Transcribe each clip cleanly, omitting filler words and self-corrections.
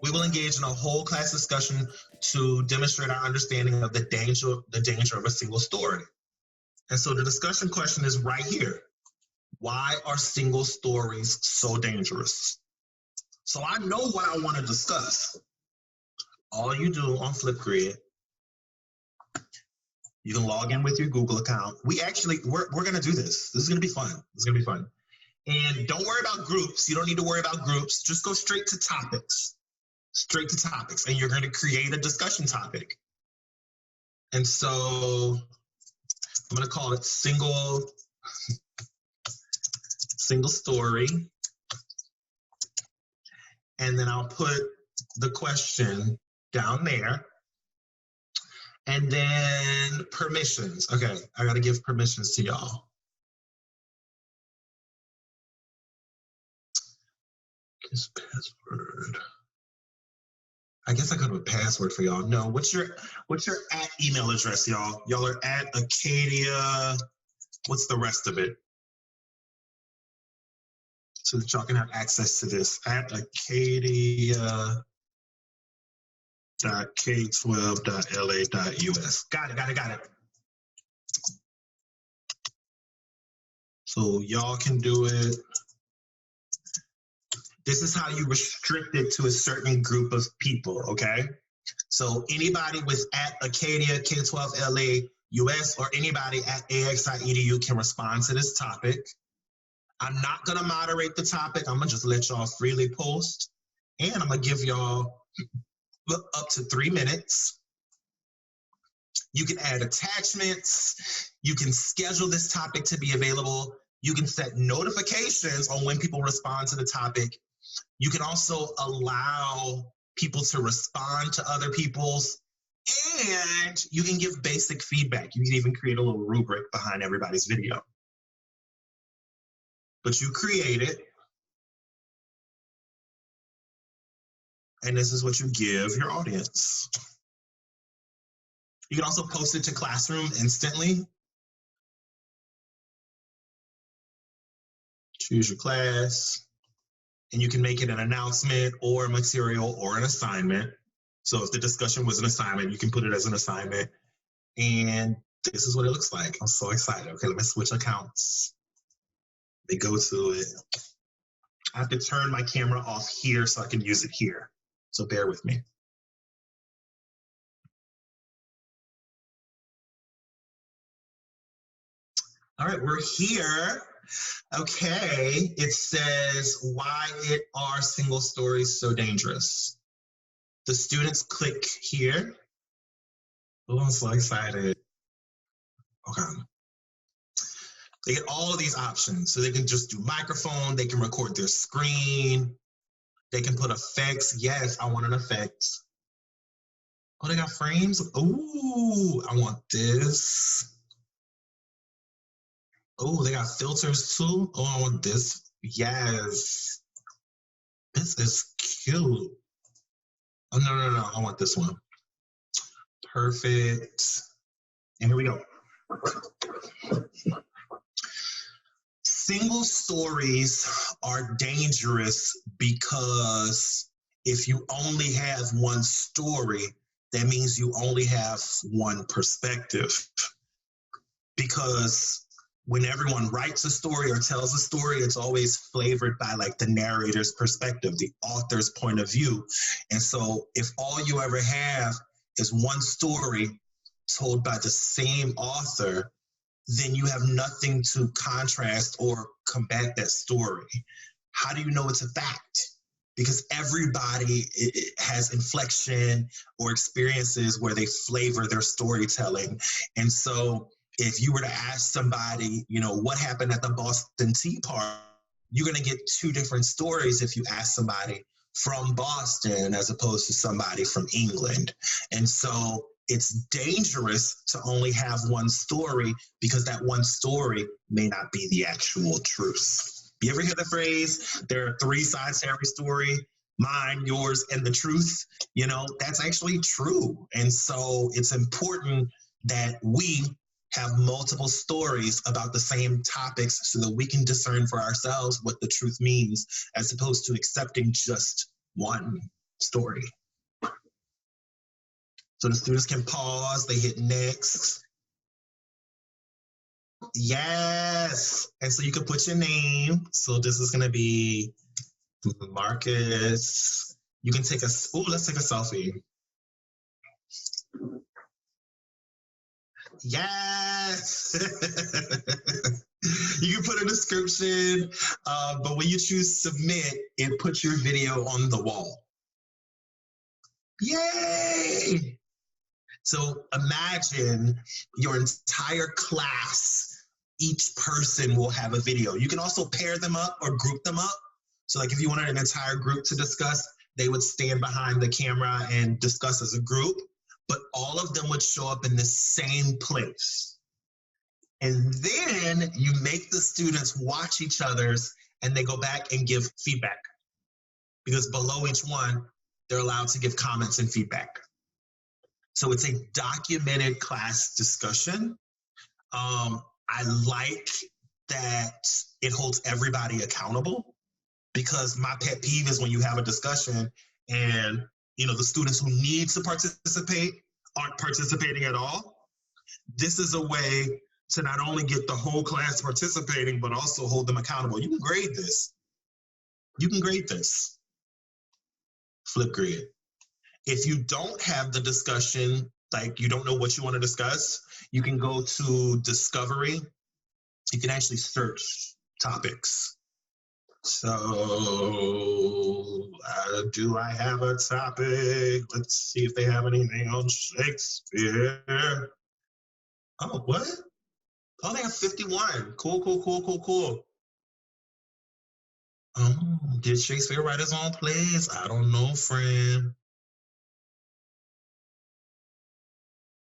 We will engage in a whole class discussion to demonstrate our understanding of the danger of a single story. And so the discussion question is right here. Why are single stories so dangerous? So I know what I want to discuss. All you do on Flipgrid, you can log in with your Google account. We're going to do this. This is going to be fun. It's going to be fun. And don't worry about groups. You don't need to worry about groups. Just go straight to topics. Straight to topics. And you're going to create a discussion topic. And so I'm going to call it single story. And then I'll put the question down there. And then permissions. Okay, I got to give permissions to y'all. His password. I guess I could have a password for y'all. No, what's your at email address, y'all? Y'all are at Acadia. What's the rest of it? So that y'all can have access to this at acadia.k12.la.us. Got it. So y'all can do it. This is how you restrict it to a certain group of people, okay? So anybody with at Acadia, K12LA US, or anybody at AX.edu can respond to this topic. I'm not gonna moderate the topic. I'm gonna just let y'all freely post. And I'm gonna give y'all up to 3 minutes. You can add attachments. You can schedule this topic to be available. You can set notifications on when people respond to the topic. You can also allow people to respond to other people's, and you can give basic feedback. You can even create a little rubric behind everybody's video. But you create it, and this is what you give your audience. You can also post it to Classroom instantly. Choose your class. And you can make it an announcement or a material or an assignment. So if the discussion was an assignment, you can put it as an assignment. And this is what it looks like. I'm so excited. Okay, let me switch accounts. Let me go to it. I have to turn my camera off here so I can use it here. So bear with me. All right, we're here. Okay, it says, why are single stories so dangerous? The students click here. Oh, I'm so excited. Okay. They get all of these options. So they can just do microphone, they can record their screen, they can put effects. Yes, I want an effect. Oh, they got frames? Ooh, I want this. Oh, they got filters too. Oh, I want this. Yes. This is cute. Oh, no. I want this one. Perfect. And here we go. Single stories are dangerous because if you only have one story, that means you only have one perspective. Because when everyone writes a story or tells a story, it's always flavored by like the narrator's perspective, the author's point of view. And so if all you ever have is one story told by the same author, then you have nothing to contrast or combat that story. How do you know it's a fact? Because everybody has inflection or experiences where they flavor their storytelling. And so if you were to ask somebody, what happened at the Boston Tea Party, you're going to get two different stories if you ask somebody from Boston as opposed to somebody from England. And so it's dangerous to only have one story because that one story may not be the actual truth. You ever hear the phrase, there are three sides to every story, mine, yours, and the truth? That's actually true. And so it's important that we have multiple stories about the same topics so that we can discern for ourselves what the truth means as opposed to accepting just one. story. So the students can pause, they hit next. Yes. And so you can put your name. So this is going to be Marcus. You can take let's take a selfie. Yes. You can put a description, but when you choose submit, it puts your video on the wall. Yay! So imagine your entire class, each person will have a video. You can also pair them up or group them up. So like if you wanted an entire group to discuss, they would stand behind the camera and discuss as a group, but all of them would show up in the same place. And then you make the students watch each other's and they go back and give feedback. Because below each one, they're allowed to give comments and feedback. So it's a documented class discussion. I like that it holds everybody accountable, because my pet peeve is when you have a discussion and the students who need to participate aren't participating at all. This is a way to not only get the whole class participating, but also hold them accountable. You can grade this. Flipgrid. If you don't have the discussion, like you don't know what you want to discuss, you can go to Discovery. You can actually search topics. So, do I have a topic? Let's see if they have anything on Shakespeare. Oh, what? Oh, they have 51. Cool. Oh, did Shakespeare write his own plays? I don't know, friend.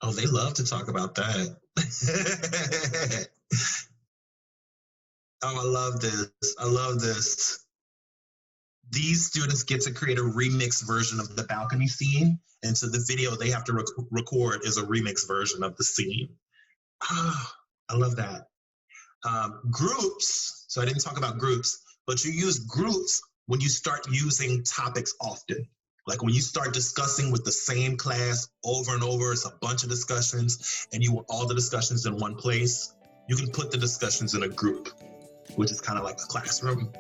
Oh, they love to talk about that. Oh, I love this. These students get to create a remix version of the balcony scene. And so the video they have to record is a remix version of the scene. Oh, I love that. Groups. So I didn't talk about groups, but you use groups when you start using topics often. Like when you start discussing with the same class over and over, it's a bunch of discussions and you want all the discussions in one place. You can put the discussions in a group, which is kind of like a classroom.